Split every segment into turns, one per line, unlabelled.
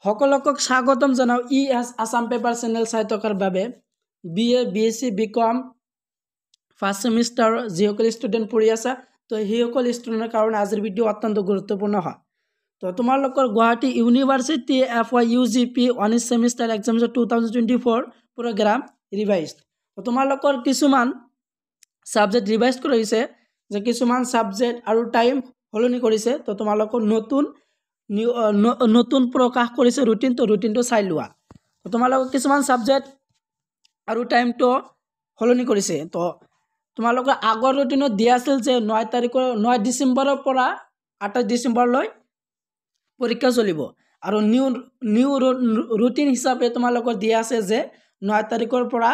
সকলোকক স্বাগতম জনাও Assam paper channel চাই থকাৰ বাবে BA BSc BCom first semester যিসকল ষ্টুডেণ্ট পঢ়ি আছে তো সেইসকল ষ্টুডেণ্টৰ কাৰণে আজিৰ ভিডিঅ' অত্যন্ত গুৰুত্বপূৰ্ণ হয়। তো তোমালোকৰ Guwahati university FY UGP 19 semester exams 2024 program revised. তো তোমালোকৰ কিছুমান সাবজেক্ট ৰিভাইজ কৰিছে যে কিছুমান সাবজেক্ট আৰু টাইম সলনি কৰিছে। তো তোমালোকৰ নতুন প্ৰকাশ কৰিছে ৰুটিনটো চাই লোৱা। তো তোমালোকৰ কিছুমান সাবজেক্ট আৰু টাইমটো সলনি কৰিছে। তো তোমালোকৰ আগৰ ৰুটিনত দিয়া আছিল যে 9 ডিচেম্বৰৰ পৰা 28 ডিচেম্বৰলৈ পৰীক্ষা চলিব আৰু নিউ ৰুটিন হিচাপে তোমালোকৰ দিয়া আছে যে 9 তাৰিখৰ পৰা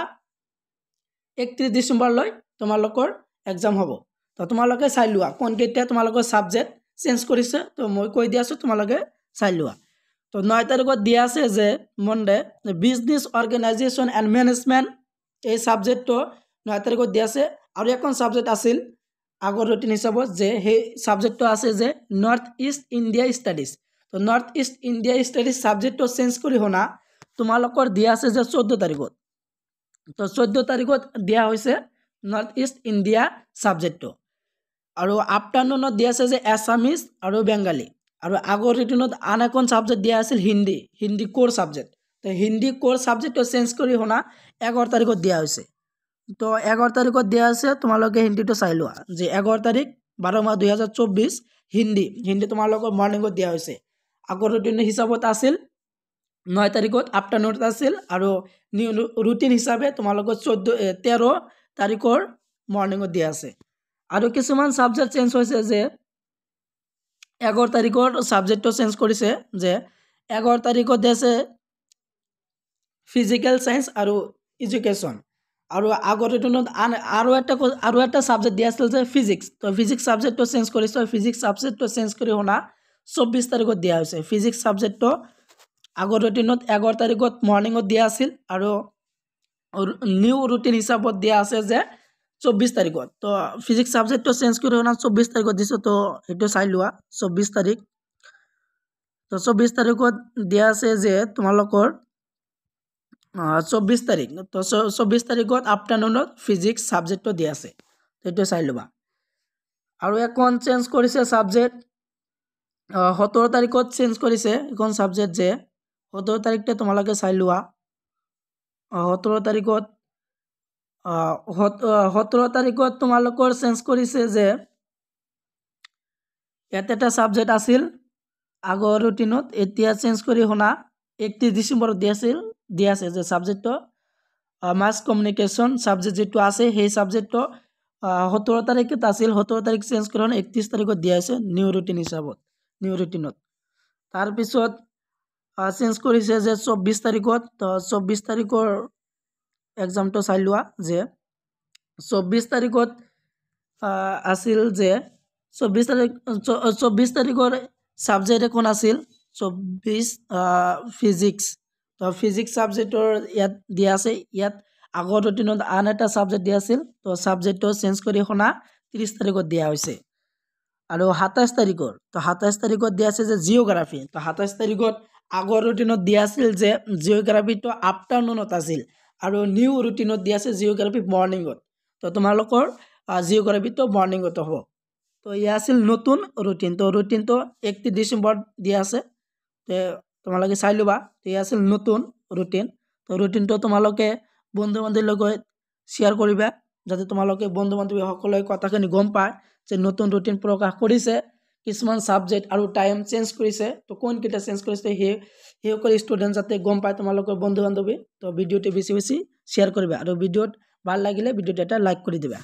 31 ডিচেম্বৰলৈ তোমালোকৰ এক্সাম হ'ব। তো তোমালোকে চাই লোৱা কোনকেইটা তোমালোকৰ সাবজেক্ট চেঞ্জ কৰিছে। তো মই কৈ দি আছোঁ তোমালোকে চাই লোৱা। তো 9 তাৰিখত দিয়া আছে যে Monday business organisation and management এই সাবজেক্টটো 9 তাৰিখত দিয়া আছে। আৰু এখন সাবজেক্ট আছিল আগৰ ৰুটিন হিচাপত যে সেই সাবজেক্টটো আছে যে নৰ্থ ইষ্ট ইণ্ডিয়া ষ্টাডিজ। তো নৰ্থ ইষ্ট ইণ্ডিয়া ষ্টাডিজ সাবজেক্টটো চেঞ্জ কৰি শুনা তোমালোকৰ দিয়া আছে যে 14 তাৰিখত। তো 14 তাৰিখত দিয়া হৈছে নৰ্থ ইষ্ট ইণ্ডিয়া সাবজেক্টটো। আৰু আফটাৰনুনত দিয়া আছে যে এছামিজ আৰু বেংগালী। আৰু আগৰ ৰুটিনত আন এখন সাবজেক্ট দিয়া আছিল হিন্দী কোৰ সাবজেক্ট। তো হিন্দী কোৰ সাবজেক্টটো চেঞ্জ কৰি শুনা 11 তাৰিখত দিয়া হৈছে। তো 11 তাৰিখত দিয়া আছে তোমালোকে হিন্দীটো চাই লোৱা যে 11 তাৰিখ 12 মাহ 2024 হিন্দী তোমালোকৰ মৰ্ণিঙত দিয়া হৈছে। আগৰ ৰুটিন হিচাপত আছিল 9 তাৰিখত আফটাৰনুনত আছিল আৰু নিউ ৰুটিন হিচাপে তোমালোকৰ 13 তাৰিখৰ মৰ্ণিঙত দিয়া আছে। আৰু কিছুমান সাবজেক্ট চেঞ্জ হৈছে যে 11 তাৰিখৰ সাবজেক্টটো চেঞ্জ কৰিছে যে 11 তাৰিখত দিয়া আছে ফিজিকেল সায়েন্স আৰু এডুকেশ্যন। আৰু আগৰ ৰুটিনত আৰু এটা সাবজেক্ট দিয়া আছিল যে ফিজিক্স। তো ফিজিক্স সাবজেক্টটো চেঞ্জ কৰিছে। ফিজিক্স সাবজেক্টটো চেঞ্জ কৰি শুনা 24 তাৰিখত দিয়া হৈছে। ফিজিক্স সাবজেক্টটো আগৰ ৰুটিনত 11 তাৰিখত মৰ্ণিঙত দিয়া আছিল আৰু নিউ ৰুটিন হিচাপত দিয়া আছে যে 24 তাৰিখত। তো ফিজিক্স সাবজেক্টটো চেঞ্জ কৰি শুনা 24 তাৰিখত দিছোঁ। তো এইটো চাই লোৱা 24 তাৰিখ। তো 24 তাৰিখত দিয়া আছে যে তোমালোকৰ 24 তাৰিখ। তো 24 তাৰিখত আফটাৰনুনত ফিজিক্স সাবজেক্টটো দিয়া আছে। সেইটো চাই ল'বা। আৰু এখন চেঞ্জ কৰিছে সাবজেক্ট 17 তাৰিখত চেঞ্জ কৰিছে এখন সাবজেক্ট যে 17 তাৰিখতে তোমালোকে চাই লোৱা। 17 তাৰিখত তোমালোকৰ চেঞ্জ কৰিছে যে ইয়াত এটা সাবজেক্ট আছিল আগৰ ৰুটিনত এতিয়া চেঞ্জ কৰি শুনা 31 ডিচেম্বৰত দিয়া আছে যে সাবজেক্টটো মাছ কমিউনিকেশ্যন সাবজেক্ট যিটো আছে সেই সাবজেক্টটো 17 তাৰিখত আছিল। 17 তাৰিখ চেঞ্জ কৰি 31 তাৰিখত দিয়া আছে নিউ ৰুটিন হিচাপত নিউ ৰুটিনত। তাৰপিছত চেঞ্জ কৰিছে যে 24 তাৰিখত। তো 24 তাৰিখৰ এক্সামটো চাই লোৱা যে 24 তাৰিখত আছিল যে 24 তাৰিখৰ সাবজেক্ট এখন আছিল 24 ফিজিক্স। তো ফিজিক্স সাবজেক্টৰ ইয়াত দিয়া আছে। ইয়াত আগৰ ৰুটিনত আন এটা সাবজেক্ট দিয়া আছিল। তো সাবজেক্টটো চেঞ্জ কৰি শুনা 30 তাৰিখত দিয়া হৈছে। আৰু 27 তাৰিখৰ তো 27 তাৰিখত দিয়া আছে যে জিঅ'গ্ৰাফি। তো 27 তাৰিখত আগৰ ৰুটিনত দিয়া আছিল যে জিঅ'গ্ৰাফিটো আফটাৰনুনত আছিল আৰু নিউ ৰুটিনত দিয়া আছে জিঅ'গ্ৰাফি মৰ্ণিঙত। তো তোমালোকৰ জিঅ'গ্ৰাফিটো মৰ্ণিঙত হ'ব। তো ইয়া আছিল নতুন ৰুটিন। তো ৰুটিনটো 31 ডিচেম্বৰত দিয়া আছে। তো তোমালোকে চাই ল'বা। তো ইয়া আছিল নতুন ৰুটিন। তো ৰুটিনটো তোমালোকে বন্ধু বান্ধৱীৰ লগত শ্বেয়াৰ কৰিবা যাতে তোমালোকে বন্ধু বান্ধৱীসকলে কথাখিনি গম পায় যে নতুন ৰুটিন প্ৰকাশ কৰিছে। কিছুমান সাবজেক্ট আৰু টাইম চেঞ্জ কৰিছে। তো কোনকেইটা চেঞ্জ কৰিছে সেইসকল ষ্টুডেণ্ট যাতে গম পায় তোমালোকৰ বন্ধু বান্ধৱী। তো ভিডিঅ'টো বেছি শ্বেয়াৰ কৰিবা আৰু ভিডিঅ'ত ভাল লাগিলে ভিডিঅ'টো এটা লাইক কৰি দিবা।